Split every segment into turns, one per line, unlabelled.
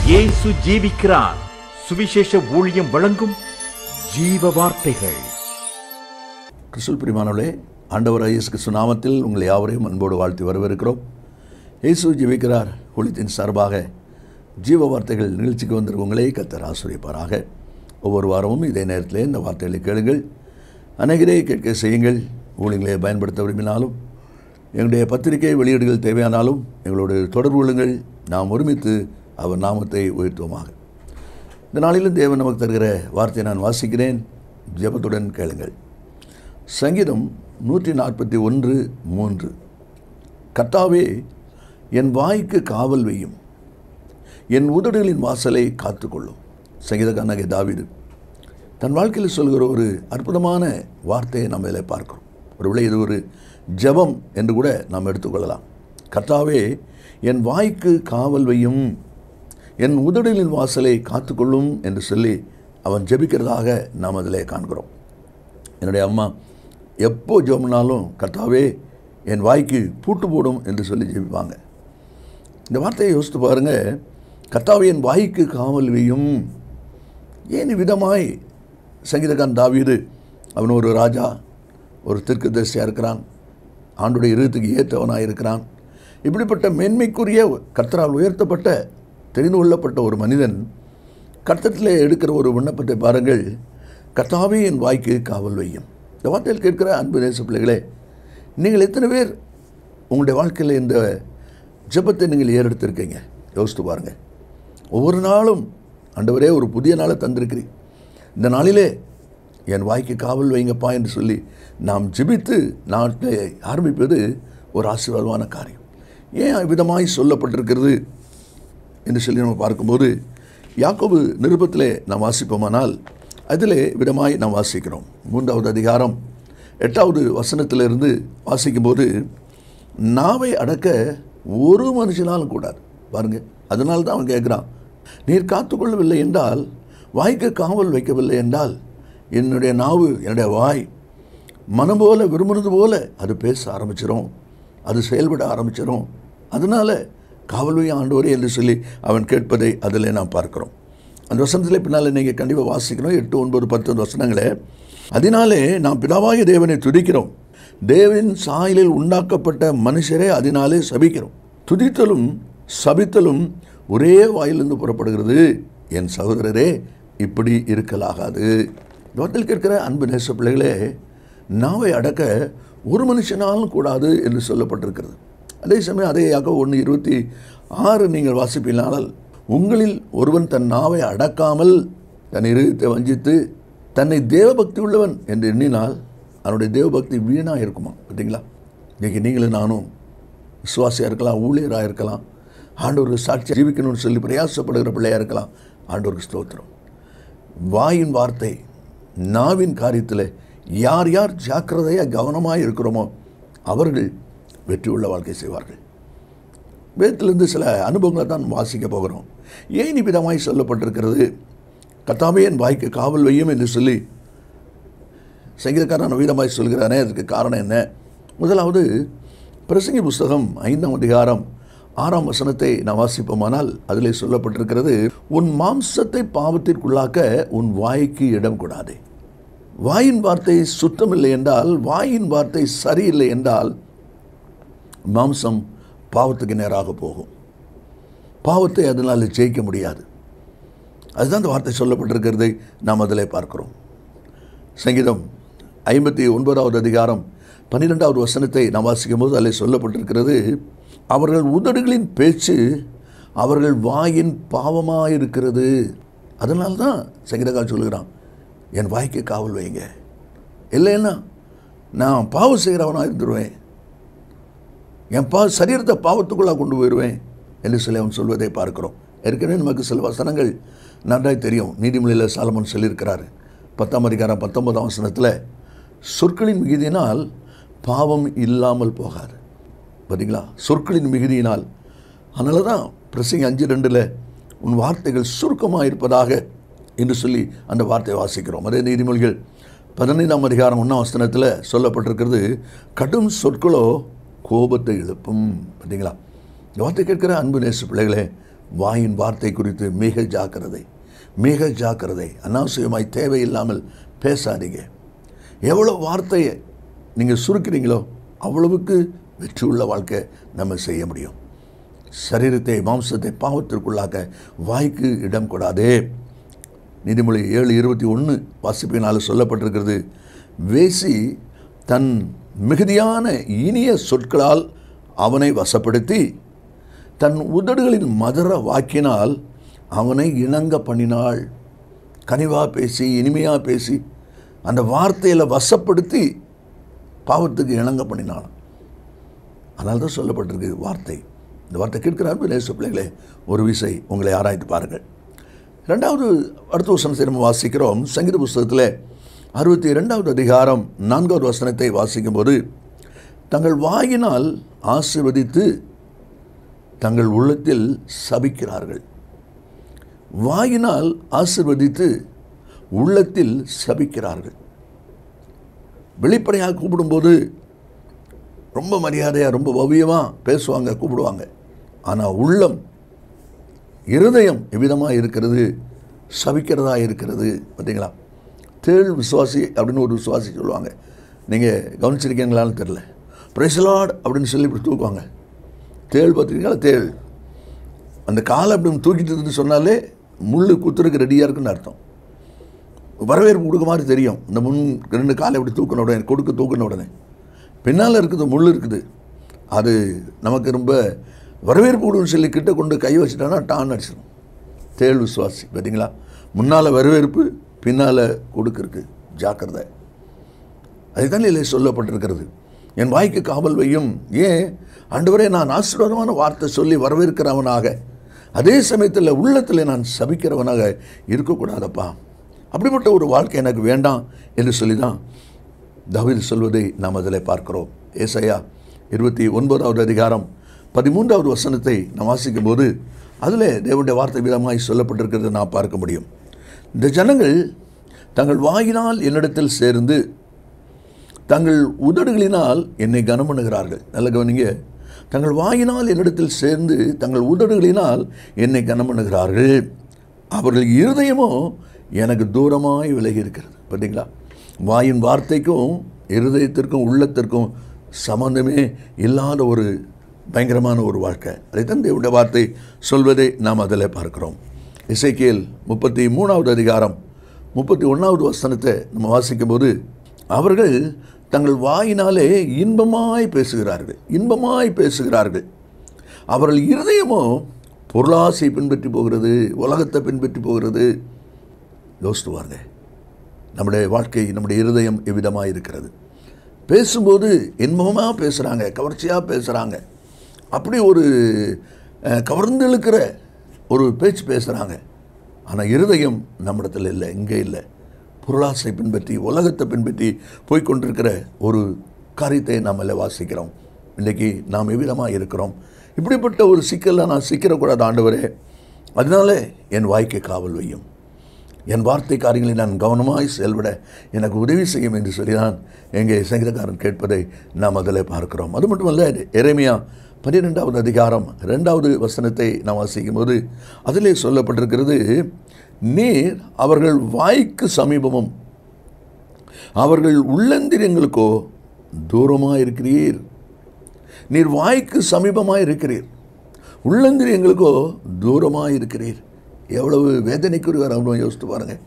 இயேசு ஜீவிக்கிறார். சுவிசேஷ ஊழியம் வழங்கும் ஜீவ வார்த்தைகள்.
கிறிஸ்துவுக்குள் பிரியமானவர்களே, ஆண்டவராகிய இயேசு கிறிஸ்து நாமத்தில் உங்களை யாவரையும் அன்போடு வாழ்த்தி வரவேற்கிறோம். இயேசு ஜீவிக்கிறார் ஊழியத்தின் சார்பாக ஜீவ வார்த்தைகள் நிகழ்ச்சிக்கு வந்திருக்கவங்களே கர்த்தர் ஆசீர்வதிப்பாராக. ஒவ்வொரு வாரமும் இதே நேரத்தில் இந்த வார்த்தைகளை கேளுங்கள், அநேகரை கேட்க செய்யுங்கள். ஊழியங்களை பயன்படுத்த விரும்பினாலும் எங்களுடைய பத்திரிகை வெளியீடுகள் தேவையானாலும் எங்களோடு தொடர்பு கொள்ளுங்கள். நாம் ஒருமித்து அவர் நாமத்தை உயர்த்துவோமாக. இந்த நாளிலும் தேவன் நமக்கு தருகிற வார்த்தையை நான் வாசிக்கிறேன், ஜெபத்துடன் கேளுங்கள். சங்கீதம் 141:3. கர்த்தாவே, என் வாய்க்கு காவல் வையும், என் உதடுகளின் வாசலை காத்துக்கொள்ளும். சங்கீதக்காரனாகிய தாவீது தன் வாழ்க்கையில் சொல்கிற ஒரு அற்புதமான வார்த்தையை நம்ம இதில் பார்க்கிறோம். ஒருவேளை இது ஒரு ஜெபம் என்று கூட நாம் எடுத்துக்கொள்ளலாம். கர்த்தாவே, என் வாய்க்கு காவல் வையும், என் உதடுகளின் வாசலை காத்துக்கொள்ளும் என்று சொல்லி அவன் ஜெபிக்கிறதாக நாம் அதிலே காண்கிறோம். என்னுடைய அம்மா எப்போ ஜெபம்னாலும் கர்த்தாவே என் வாய்க்கு பூட்டு போடும் என்று சொல்லி ஜெபிப்பாங்க. இந்த வார்த்தையை யோசித்து பாருங்கள். கர்த்தாவே, என் வாய்க்கு காவல் வையும். ஏன் விதமாய் சங்கீதக்காரன் தாவீது, அவன் ஒரு ராஜா, ஒரு தீர்க்கதரிசியாக இருக்கிறான், ஆண்டுடைய இருதயத்துக்கு ஏற்றவனாக இருக்கிறான். இப்படிப்பட்ட மேன்மைக்குரிய கர்த்தரால் உயர்த்தப்பட்ட தெரிந்து கொள்ளப்பட்ட ஒரு மனிதன் கர்த்தத்திலே எடுக்கிற ஒரு விண்ணப்பத்தை பாருங்கள். கர்த்தாவே, என் வாய்க்கு காவல் வையும். இந்த வார்த்தையில் கேட்கிற அன்பு நேச பிள்ளைகளே, நீங்கள் எத்தனை பேர் உங்களுடைய வாழ்க்கையில் இந்த ஜெபத்தை நீங்கள் ஏறெடுத்திருக்கீங்க? யோசித்து பாருங்கள். ஒவ்வொரு நாளும் ஆண்டவரே ஒரு புதிய நாளை தந்திருக்கிறீர், இந்த நாளிலே என் வாய்க்கு காவல் வைங்கப்பா என்று சொல்லி நாம் ஜெபித்து நாட்டை ஆரம்பிப்பது ஒரு ஆசீர்வாதமான காரியம். ஏன் விதமாய் சொல்லப்பட்டிருக்கிறது என்று சொல்லி நம்ம பார்க்கும்போது, யாக்கோபு நிருபத்திலே நாம் வாசிப்போமானால் அதிலே விதமாய் நாம் வாசிக்கிறோம். 3வது அதிகாரம் 8வது வசனத்திலிருந்து வாசிக்கும்போது, நாவை அடக்க ஒரு மனுஷனாலும் கூடாது. பாருங்கள், அதனால தான் அவன் கேட்குறான், நீர் காத்துக்கொள்ளவில்லை என்றால், வாய்க்கு காவல் வைக்கவில்லை என்றால், என்னுடைய நாவு, என்னுடைய வாய் மனம் போல விரும்புனது போல அது பேச ஆரம்பிச்சிடும், அது செயல்பட ஆரம்பிச்சிடும். அதனால் காவல் வையும் ஆண்டவரே என்று சொல்லி அவன் கேட்பதை அதில் நாம் பார்க்குறோம். அந்த வசனத்தில் பின்னால் நீங்கள் கண்டிப்பாக வாசிக்கணும். 8, 9, 10 வசனங்களே. அதனாலே நாம் பிதாவாகிய தேவனை துதிக்கிறோம், தேவனின் சாயலில் உண்டாக்கப்பட்ட மனுஷரே அதனாலே சபிக்கிறோம். துதித்தலும் சபித்தலும் ஒரே வாயிலிருந்து புறப்படுகிறது. என் சகோதரரே, இப்படி இருக்கலாகாது. வார்த்தையில் கேட்கிற அன்பு நேச பிள்ளைகளே, நாவை அடக்க ஒரு மனுஷனாலும் கூடாது என்று சொல்லப்பட்டிருக்கிறது. அதே சமயம் அதே யாக்கோபு 1:26 நீங்கள் வாசிப்பினால், உங்களில் ஒருவன் தன் நாவை அடக்காமல் தன் இருதயத்தை வஞ்சித்து தன்னை தேவபக்தி உள்ளவன் என்று எண்ணினால் அவனுடைய தேவபக்தி வீணாக இருக்குமா? பார்த்தீங்களா? இன்றைக்கி நீங்களும் நானும் விசுவாசியாக இருக்கலாம், ஊழியராக இருக்கலாம், ஆண்டவருக்கு சாட்சியாக ஜீவிக்கணும்னு சொல்லி பிரயாசப்படுகிற பிள்ளையாக இருக்கலாம். ஆண்டவருக்கு ஸ்தோத்திரம். வாயின் வார்த்தை, நாவின் காரியத்தில் யார் யார் ஜாக்கிரதையாக கவனமாக இருக்கிறோமோ அவர்கள் வெற்றி உள்ள வாழ்க்கை செய்வார்கள். வேதத்திலிருந்து சில அனுபவங்களை தான் வாசிக்க போகிறோம். ஏன் விதமாய் சொல்லப்பட்டிருக்கிறது? கர்த்தாவே, என் வாய்க்கு காவல் வையும் என்று சொல்லி சங்கீதக்காரன் விதமாய் சொல்கிறானே, அதுக்கு காரணம் என்ன? முதலாவது, பிரசங்கி புஸ்தகம் 5ஆம் அதிகாரம் 6ஆம் வசனத்தை நான் வாசிப்போமானால் அதிலே சொல்லப்பட்டிருக்கிறது, உன் மாம்சத்தை பாவத்திற்குள்ளாக்க உன் வாய்க்கு இடம் கூடாதே. வாயின் வார்த்தை சுத்தமில்லை என்றால், வாயின் வார்த்தை சரியில்லை என்றால் மாம்சம் பாவத்துக்கு நேராக போகும். பாவத்தை அதனால் ஜெயிக்க முடியாது. அதுதான் அந்த வார்த்தை சொல்லப்பட்டிருக்கிறதை நாம் அதில் பார்க்கிறோம். சங்கீதம் 59வது அதிகாரம் 12வது வசனத்தை நாம் வாசிக்கும் போது அதில் சொல்லப்பட்டிருக்கிறது, அவர்கள் உதடுகளின் பேச்சு அவர்கள் வாயின் பாவமாயிருக்கிறது. அதனால தான் சங்கீதக்காரன் சொல்லுகிறான், என் வாய்க்கு காவல் வைங்க, இல்லைன்னா நான் பாவம் செய்கிறவனாக இருந்துருவேன், என் சரீரத்தை பாவத்துக்குள்ளாக கொண்டு போயிடுவேன் என்று சொல்லி அவன் சொல்வதை பார்க்கிறோம். ஏற்கனவே நமக்கு சில வசனங்கள் நன்றாய் தெரியும். நீதிமொழியில் சாலமோன் சொல்லியிருக்கிறார் 10ஆம் அதிகாரம் 19ஆம் வசனத்தில், சொற்களின் மிகுதியினால் பாவம் இல்லாமல் போகாது. பார்த்தீங்களா? சொற்களின் மிகுதியினால். அதனால தான் பிரசங்கி 5:2 உன் வார்த்தைகள் சுருக்கமாக இருப்பதாக என்று சொல்லி அந்த வார்த்தையை வாசிக்கிறோம். அதே நீதிமொழிகள் 15ஆம் அதிகாரம் 1ஆம் வசனத்தில் சொல்லப்பட்டிருக்கிறது, கடும் சொற்களோ கோபத்தை எழுப்பும். பார்த்தீங்களா? இந்த வார்த்தை கேட்கிற அன்பு நேச பிள்ளைகளே, வாயின் வார்த்தை குறித்து மிக ஜாக்கிரதை, மிக ஜாக்கிரதை. அனாவசியமாய் தேவையில்லாமல் பேசாதீங்க. எவ்வளோ வார்த்தையை நீங்கள் சுருக்கிறீங்களோ அவ்வளவுக்கு வெற்றி உள்ள வாழ்க்கை நம்ம செய்ய முடியும். சரீரத்தை மாம்சத்தை பாவத்திற்குள்ளாக்க வாய்க்கு இடம் கொடாதே. நீதிமொழி 7:21 வாசிப்பினால் சொல்லப்பட்டிருக்கிறது, வேசி தன் மிகுதியான இனிய சொற்களால் அவனை வசப்படுத்தி தன் உதடுகளின் மதுர வாக்கினால் அவனை இணங்க பண்ணினாள். கனிவாக பேசி இனிமையாக பேசி அந்த வார்த்தையில் வசப்படுத்தி பாவத்துக்கு இணங்க பண்ணினாள். அதனால தான் சொல்லப்பட்டிருக்கு வார்த்தை. இந்த வார்த்தை கேட்கிறார் நேச பிள்ளைகளே, ஒரு விசை உங்களை ஆராய்ந்து பாருங்கள். ரெண்டாவது அடுத்த வசனத்தை நம்ம வாசிக்கிறோம். சங்கீத புஸ்தகத்தில் 62வது அதிகாரம் 4வது வசனத்தை வாசிக்கும்போது, தங்கள் வாயினால் ஆசீர்வதித்து தங்கள் உள்ளத்தில் சபிக்கிறார்கள். வாயினால் ஆசீர்வதித்து உள்ளத்தில் சபிக்கிறார்கள். வெளிப்படையாக கூப்பிடும்போது ரொம்ப மரியாதையாக ரொம்ப பவ்யமாக பேசுவாங்க, கூப்பிடுவாங்க. ஆனால் உள்ளம் இருதயம் எவ்விதமாக இருக்கிறது, சபிக்கிறதா இருக்கிறது. பார்த்தீங்களா? தேள் விசுவாசி அப்படின்னு ஒரு விசுவாசி சொல்லுவாங்க. நீங்கள் கவனிச்சிருக்கீங்களான்னு தெரில. பிரைஸ் லார்ட் அப்படின்னு சொல்லி இப்படி தூக்குவாங்க. தேள் பார்த்துருக்கீங்களா? தேள் அந்த காலை அப்படி தூக்கிட்டு சொன்னாலே முள் குத்துறதுக்கு ரெடியாக இருக்குன்னு அர்த்தம். வரவேற்பு கொடுக்க மாதிரி தெரியும். இந்த முன் 2 காலை இப்படி தூக்கின உடனே தூக்கின உடனே பின்னால் இருக்குது முள் இருக்குது. அது நமக்கு ரொம்ப வரவேற்பு கொடுன்னு சொல்லி கிட்ட கொண்டு கை வச்சுட்டோன்னா டான் அடிச்சிடும். தேள் விசுவாசி பார்த்தீங்களா? முன்னால் வரவேற்பு, பின்னால் கொடுக்குறக்கு ஜாக்கிரதை. அதுதான் இல்லை சொல்லப்பட்டிருக்கிறது. என் வாய்க்கு காவல் வையும். ஏன் ஆண்டவரே, நான் ஆசீர்வாதமான வார்த்தை சொல்லி வரவேற்கிறவனாக, அதே சமயத்தில் உள்ளத்தில் நான் சபிக்கிறவனாக இருக்கக்கூடாதப்பா. அப்படிப்பட்ட ஒரு வாழ்க்கை எனக்கு வேண்டாம் என்று சொல்லி தான் தாவீது சொல்வதை நாம் அதில் பார்க்கிறோம். ஏசாயா 29வது அதிகாரம் 13வது வசனத்தை நாம் வாசிக்கும் போது அதில் தேவனுடைய வார்த்தை விதமாய் சொல்லப்பட்டிருக்கிறத நான் பார்க்க முடியும். இந்த ஜனங்கள் தங்கள் வாயினால் என்னிடத்தில் சேர்ந்து தங்கள் உதடுகளினால் என்னை கனம் பண்ணுகிறார்கள். நல்ல கவனிங்க. தங்கள் வாயினால் என்னிடத்தில் சேர்ந்து தங்கள் உதடுகளினால் என்னை கனம் பண்ணுகிறார்கள், அவர்கள் இருதயமோ எனக்கு தூரமாய் விலகி இருக்கிறது. பார்த்தீங்களா? வாயின் வார்த்தைக்கும் இருதயத்திற்கும் உள்ளத்திற்கும் சம்பந்தமே இல்லாத ஒரு பயங்கரமான ஒரு வாழ்க்கை. அதைத்தான் தேவனுடைய வார்த்தை சொல்வதை நாம் அதில் பார்க்கிறோம். எசேக்கியேல் 33வது அதிகாரம் 31வது வசனத்தை நம்ம வாசிக்கும் போது, அவர்கள் தங்கள் வாயினாலே இன்பமாய் பேசுகிறார்கள், அவர்கள் இருதயமோ பொருளாசை பின்பற்றி போகிறது, உலகத்தை பின்பற்றி போகிறது. யோசித்து பாருங்க, நம்முடைய வாழ்க்கை, நம்முடைய இருதயம் எவ்விதமாக இருக்கிறது. பேசும்போது இன்பமாக பேசுகிறாங்க, கவர்ச்சியாக பேசுகிறாங்க, அப்படி ஒரு கவர்ந்து இழுக்கிற ஒரு பேச்சு பேசுகிறாங்க. ஆனால் இருதயம் நம்மிடத்தில் இல்லை, இங்கே இல்லை. பொருளாசை பின்பற்றி உலகத்தை பின்பற்றி போய்கொண்டிருக்கிற ஒரு காரியத்தை நாம் எல்லாம் வாசிக்கிறோம். இன்றைக்கி நாம் எவ்விதமாக இருக்கிறோம். இப்படிப்பட்ட ஒரு சிக்கலில் நான் சிக்கிறக்கூடாது ஆண்டவரே, அதனால என் வாய்க்கு காவல் வையும், என் வார்த்தை காரியங்களை நான் கவனமாய் செயல்பட எனக்கு உதவி செய்யும் என்று சொல்லிதான் எங்கள் சங்கீதக்காரன் கேட்பதை நாம் அதில் பார்க்கிறோம். அது மட்டுமல்ல, எரேமியா 12வது அதிகாரம் 2வது வசனத்தை நாம் வாசிக்கும் போது அதிலே சொல்லப்பட்டிருக்கிறது, நீர் அவர்கள் வாய்க்கு சமீபமும் அவர்கள் உள்ளந்திரியங்களுக்கோ தூரமாக இருக்கிறீர். நீர் வாய்க்கு சமீபமாக இருக்கிறீர், உள்ளந்திரியங்களுக்கோ தூரமாக இருக்கிறீர். எவ்வளவு வேதனைக்குரிய அனுபவம் யோசித்து பாருங்கள்.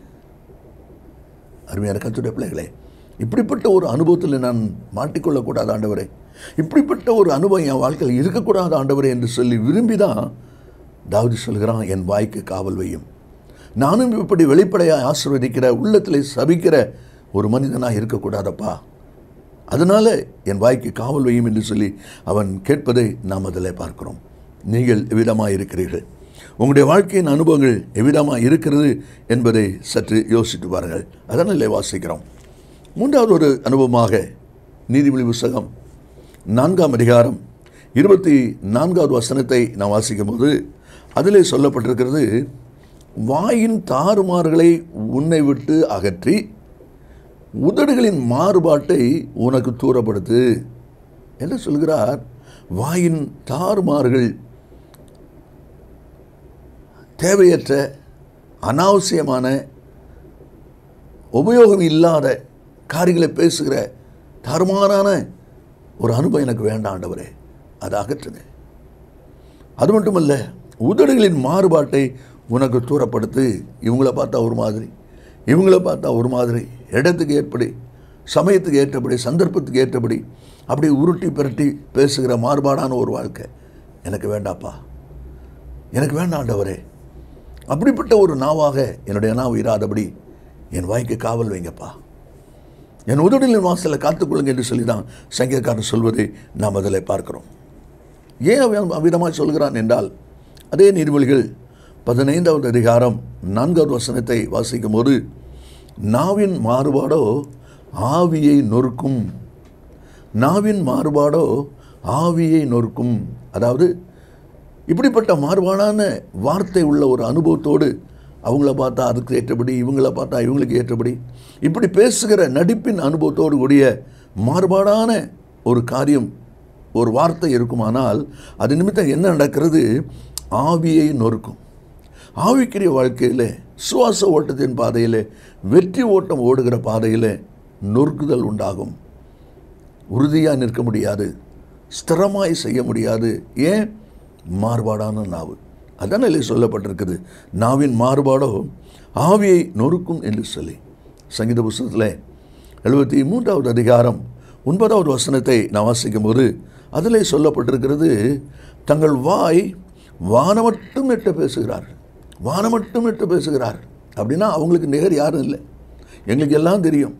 அருமையான கர்த்தருடைய பிள்ளைகளே, இப்படிப்பட்ட ஒரு அனுபவத்தில் நான் மாட்டிக்கொள்ளக்கூடாது ஆண்டவரே, இப்படிப்பட்ட ஒரு அனுபவம் என் வாழ்க்கையில் இருக்கக்கூடாது ஆண்டவரே என்று சொல்லி விரும்பி தான் தாவீது சொல்கிறான், என் வாய்க்கு காவல் வையும். நானும் இப்படி வெளிப்படையாக ஆசீர்வதிக்கிற, உள்ளத்தில் சபிக்கிற ஒரு மனிதனாக இருக்கக்கூடாதப்பா, அதனால் என் வாய்க்கு காவல் வையும் என்று சொல்லி அவன் கேட்பதை நாம் அதில் பார்க்கிறோம். நீங்கள் எவ்விதமாக இருக்கிறீர்கள், உங்களுடைய வாழ்க்கையின் அனுபவங்கள் எவ்விதமாக இருக்கிறது என்பதை சற்று யோசித்து பாருங்கள். அதனால் வாசிக்கிறோம். 3வது ஒரு அனுபவமாக நீதிமொழி புத்தகம் 4ஆம் அதிகாரம் 24வது வசனத்தை நாம் வாசிக்கும் போது அதிலே சொல்லப்பட்டிருக்கிறது, வாயின் தாறுமாறுகளை உன்னை விட்டு அகற்றி உதடுகளின் மாறுபாட்டை உனக்கு தூரப்படுத்து என்று சொல்கிறார். வாயின் தாறுமாறுகள் தேவையற்ற அனாவசியமான உபயோகம் இல்லாத காரியங்களை பேசுகிற தருமாறான ஒரு அனுபவம் எனக்கு வேண்டாம் ஆண்டவரே, அதை அகற்றுங்க. அது மட்டுமல்ல, உதடுகளின் மாறுபாட்டை உனக்கு தூரப்படுத்து. இவங்கள பார்த்தா ஒரு மாதிரி, இவங்கள பார்த்தா ஒரு மாதிரி, இடத்துக்கு ஏற்படி, சமயத்துக்கு ஏற்றபடி, சந்தர்ப்பத்துக்கு ஏற்றபடி அப்படி உருட்டி பிரட்டி பேசுகிற மாறுபாடான ஒரு வாழ்க்கை எனக்கு வேண்டாப்பா, எனக்கு வேண்டாம் ஆண்டவரே. அப்படிப்பட்ட ஒரு நாவாக என்னுடைய நாவு இராதபடி என் வாய்க்கு காவல் வைங்கப்பா. என் உதடுகளின் வாசலை காத்துக்கொள்ளுங்க என்று சொல்லி தான் சங்கீதக்காரன் சொல்வதை நாம் அதில் பார்க்கிறோம். ஏன் அவ்விதமாக சொல்கிறான் என்றால், அதே நீதிமொழிகள் 15வது அதிகாரம் 4வது வசனத்தை வாசிக்கும் போது, நாவின் மாறுபாடோ ஆவியை நொறுக்கும், நாவின் மாறுபாடோ ஆவியை நொறுக்கும். அதாவது இப்படிப்பட்ட மாறுபாடான வார்த்தை உள்ள ஒரு அனுபவத்தோடு அவங்கள பார்த்தா அதுக்கு ஏற்றபடி, இவங்கள பார்த்தா இவங்களுக்கு ஏற்றபடி, இப்படி பேசுகிற நடிப்பின் அனுபவத்தோடு கூடிய மாறுபாடான ஒரு காரியம், ஒரு வார்த்தை இருக்குமானால் அது நிமித்தம் என்ன நடக்கிறது? ஆவியை நொறுக்கும். ஆவிக்குரிய வாழ்க்கையில், சுவாச ஓட்டத்தின் பாதையில், வெற்றி ஓட்டம் ஓடுகிற பாதையில் நொறுக்குதல் உண்டாகும். உறுதியாக நிற்க முடியாது, ஸ்திரமாய் செய்ய முடியாது. ஏன்? மாறுபாடான நாவு. அதான் இல்லை சொல்லப்பட்டிருக்குது, நாவின் மாறுபாடோ ஆவியை நொறுக்கும் என்று சொல்லி. சங்கீத புஸ்தகத்தில் 73வது அதிகாரம் 9வது வசனத்தை நான் வாசிக்கும் போது அதில் சொல்லப்பட்டிருக்கிறது, தங்கள் வாய் வானமட்டும் எட்ட பேசுகிறார்கள். வானமட்டும் எட்ட பேசுகிறார் அப்படின்னா அவங்களுக்கு நிகர் யாரும் இல்லை, எங்களுக்கு எல்லாம் தெரியும்,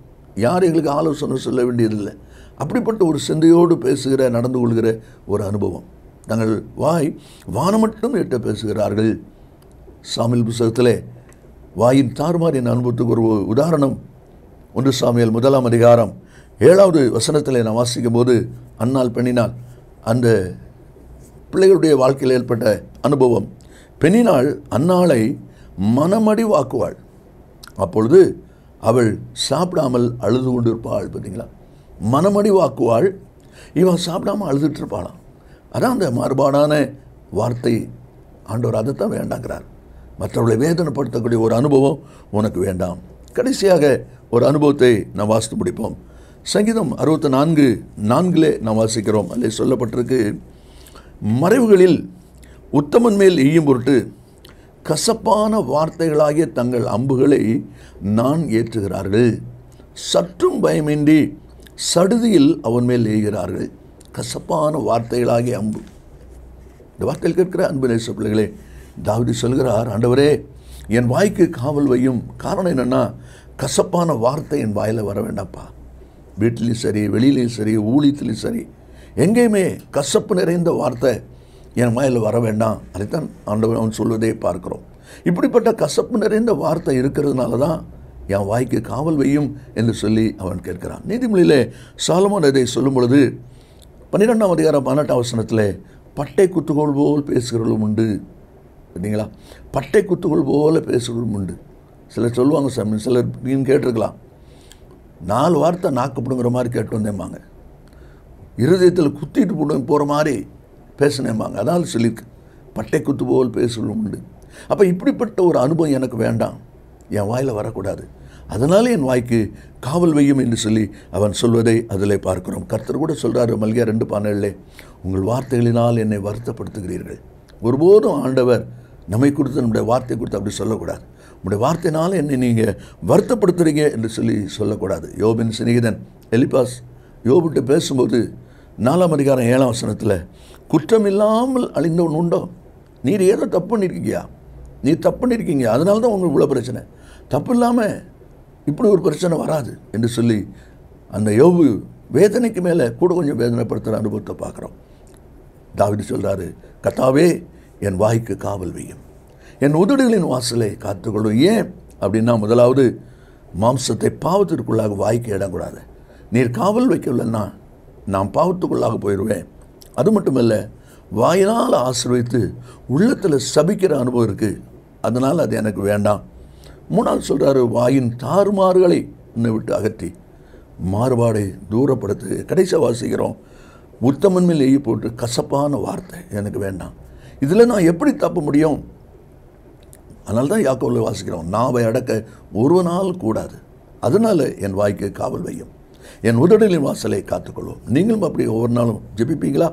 யார் எங்களுக்கு ஆலோசனை சொல்ல வேண்டியதில்லை. அப்படிப்பட்ட ஒரு சிந்தையோடு பேசுகிற, நடந்து கொள்கிற ஒரு அனுபவம். தங்கள் வாய் வானமட்டும் எட்ட பேசுகிறார்கள். சாமுவேல் புத்தகத்திலே வாயின் தாறுமாறின் அனுபவத்துக்கு ஒரு உதாரணம் 1 சாமுவேல் 1ஆம் அதிகாரம் 7வது வசனத்தில் நான் வாசிக்கும் போது, அன்னாள் பெண்ணினால் அந்த பிள்ளைகளுடைய வாழ்க்கையில் ஏற்பட்ட அனுபவம். பெண்ணினாள் அன்னாளை மனமடிவாக்குவாள், அப்பொழுது அவள் சாப்பிடாமல் அழுது கொண்டு இருப்பாள். பார்த்தீங்களா? மனமடிவாக்குவாள், இவன் சாப்பிடாமல் அழுதுட்டு இருப்பாளாம். அதான் அந்த மாறுபாடான வார்த்தை. ஆண்டவர் அதைத்தான் வேண்டாங்கிறார். மற்றவர்களை வேதனைப்படுத்தக்கூடிய ஒரு அனுபவம் உனக்கு வேண்டாம். கடைசியாக ஒரு அனுபவத்தை நாம் வாசித்து முடிப்போம். சங்கீதம் 64:4 நாம் வாசிக்கிறோம். அதில் சொல்லப்பட்டிருக்கு, மறைவுகளில் உத்தமன் மேல் எய்யும் பொருட்டு கசப்பான வார்த்தைகளாகிய தங்கள் அம்புகளை நான் ஏற்றுகிறார்கள். சற்றும் பயமின்றி சடுதியில் அவன் மேல் எய்கிறார்கள். கசப்பான வார்த்தைகளாகிய அம்பு. இந்த வார்த்தையில் கேட்கிற அன்பு நேச பிள்ளைகளே, தாவீது சொல்கிறார், ஆண்டவரே என் வாய்க்கு காவல் வையும். காரணம் என்னென்னா, கசப்பான வார்த்தை என் வாயில் வர வேண்டாம்ப்பா. வீட்டிலையும் சரி, வெளியிலையும் சரி, ஊழியத்திலையும் சரி, எங்கேயுமே கசப்பு நிறைந்த வார்த்தை என் வாயில் வர வேண்டாம். அதைத்தான் ஆண்டவர் அவன் சொல்வதை பார்க்கிறோம். இப்படிப்பட்ட கசப்பு நிறைந்த வார்த்தை இருக்கிறதுனால தான் என் வாய்க்கு காவல் வையும் என்று சொல்லி அவன் கேட்கிறான். நீதிமொழியிலே சாலமோன் இதை சொல்லும் பொழுது 12ஆம் அதிகாரம் 18ஆம் வசனத்தில், பட்டை குத்துகோள் போல் பேசுகிறவர்களும் உண்டு. பார்த்தீங்களா? பட்டை குத்துகோள் போல் பேசுகிறவர்களும் உண்டு. சிலர் சொல்லுவாங்க, சிலர் நீங்கள் கேட்டிருக்கலாம், 4 வார்த்தை நாக்கப்படுங்கிற மாதிரி கேட்டு வந்தேம்பாங்க, இருதயத்தில் குத்திட்டு போகிற மாதிரி பேசினேம்பாங்க. அதனால் சொல்லியிருக்கு, பட்டை குத்து போல் பேசுகிறவர்களும் உண்டு. அப்போ இப்படிப்பட்ட ஒரு அனுபவம் எனக்கு வேண்டாம், என் வாயில் வரக்கூடாது. அதனால என் வாய்க்கு காவல் வையும் என்று சொல்லி அவன் சொல்வதை அதில் பார்க்கிறோம். கர்த்தர் கூட சொல்கிறார் மல்கியா 2:17, உங்கள் வார்த்தைகளினால் என்னை வருத்தப்படுத்துகிறீர்கள். ஒருபோதும் ஆண்டவர் நம்மை கொடுத்து, நம்முடைய வார்த்தை கொடுத்து அப்படி சொல்லக்கூடாது. உங்களுடைய வார்த்தையினால் என்னை நீங்கள் வருத்தப்படுத்துகிறீங்க என்று சொல்லி சொல்லக்கூடாது. யோபின் சிநேகிதன் எலிபாஸ் யோபிட்டு பேசும்போது 4ஆம் அதிகாரம் 7ஆம் வசனத்தில், குற்றமில்லாமல் அழிந்தவன் உண்டோ? நீர் ஏதோ தப்பு பண்ணியிருக்கீங்க, நீ தப்பு பண்ணியிருக்கீங்க, அதனால தான் உங்களுக்கு இவ்வளோ பிரச்சனை, தப்பு இல்லாமல் இப்படி ஒரு பிரச்சனை வராது என்று சொல்லி அந்த யோபு வேதனைக்கு மேலே கூட கொஞ்சம் வேதனைப்படுத்துகிற அனுபவத்தை பார்க்குறோம். தாவீது சொல்கிறாரு, கர்த்தாவே என் வாய்க்கு காவல் வையும், என் உதடுகளின் வாசலை காத்துக்கொள்ளும். ஏன் அப்படின்னா, முதலாவது மாம்சத்தை பாவத்திற்குள்ளாக வாய்க்கு இடக்கூடாது. நீர் காவல் வைக்கவில்லைன்னா நான் பாவத்துக்குள்ளாக போயிடுவேன். அது மட்டுமல்ல, வாயினால் ஆசீர்வதித்து உள்ளத்தில் சபிக்கிற அனுபவம் இருக்குது, அதனால் அது எனக்கு வேண்டாம். 3ஆவது சொல்கிறாரு, வாயின் தாறுமாறுகளை என்னை விட்டு அகற்றி மாறுபாடை தூரப்படுத்து. கடைசியாக வாசிக்கிறோம், உத்தமன் மேல் எய்ய போட்டு கசப்பான வார்த்தை எனக்கு வேண்டாம். இதில் நான் எப்படி தப்ப முடியும்? அதனால தான் யாக்கோபில் வாசிக்கிறோம், நாவை அடக்க ஒருவனால் கூடாது, அதனால என் வாய்க்கு காவல் வையும், என் உதடுகளின் வாசலை காத்துக்கொள்ளும். நீங்களும் அப்படி ஒவ்வொரு நாளும் ஜெபிப்பீங்களா?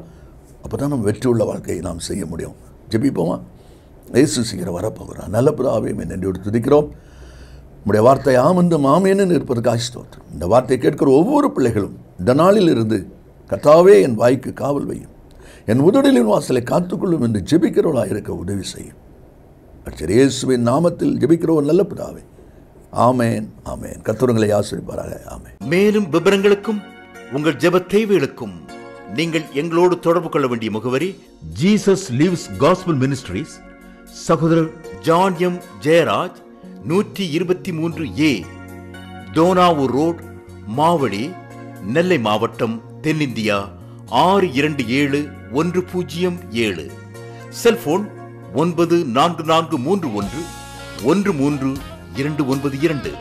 அப்போ தான் நம்ம வெற்றி உள்ள வாழ்க்கையை நாம் செய்ய முடியும். ஜெபிப்போமா? இயேசு சீக்கிரம் வரப்போகிறார். நல்ல பிதாவே, நன்றியோடு துதிக்கிறோம். உம்முடைய வார்த்தை ஆமென்றும் ஆமென் இருப்பதற்காக ஸ்தோத்திரம். இந்த வார்த்தையை கேட்கிற ஒவ்வொரு பிள்ளைகளும் இந்த நாளில் இருந்து கர்த்தாவே என் வாய்க்கு காவல் வையும், என் உதடுகளின் வாசலை காத்துக்கொள்ளும் என்று ஜெபிக்கிறவர்களாக இருக்க உதவி செய்யும். இயேசுவின் நாமத்தில் ஜெபிக்கிறோம் நல்ல பிதாவே. ஆமென், ஆமென். கர்த்தர் ஆசீர்வதிப்பாராக. ஆமென்.
மேலும் விவரங்களுக்கும் உங்கள் ஜெப தேவைகளுக்கும் நீங்கள் எங்களோடு தொடர்பு கொள்ள வேண்டிய முகவரி ஜீசஸ் லிவ்ஸ் காஸ்பல் மினிஸ்ட்ரீஸ், சகோதரர் John M Jeyaraj, 123A Dohnavur road, Mavadi, Nellai மாவட்டம், தென்னிந்தியா 627107. செல்போன் 9443113292.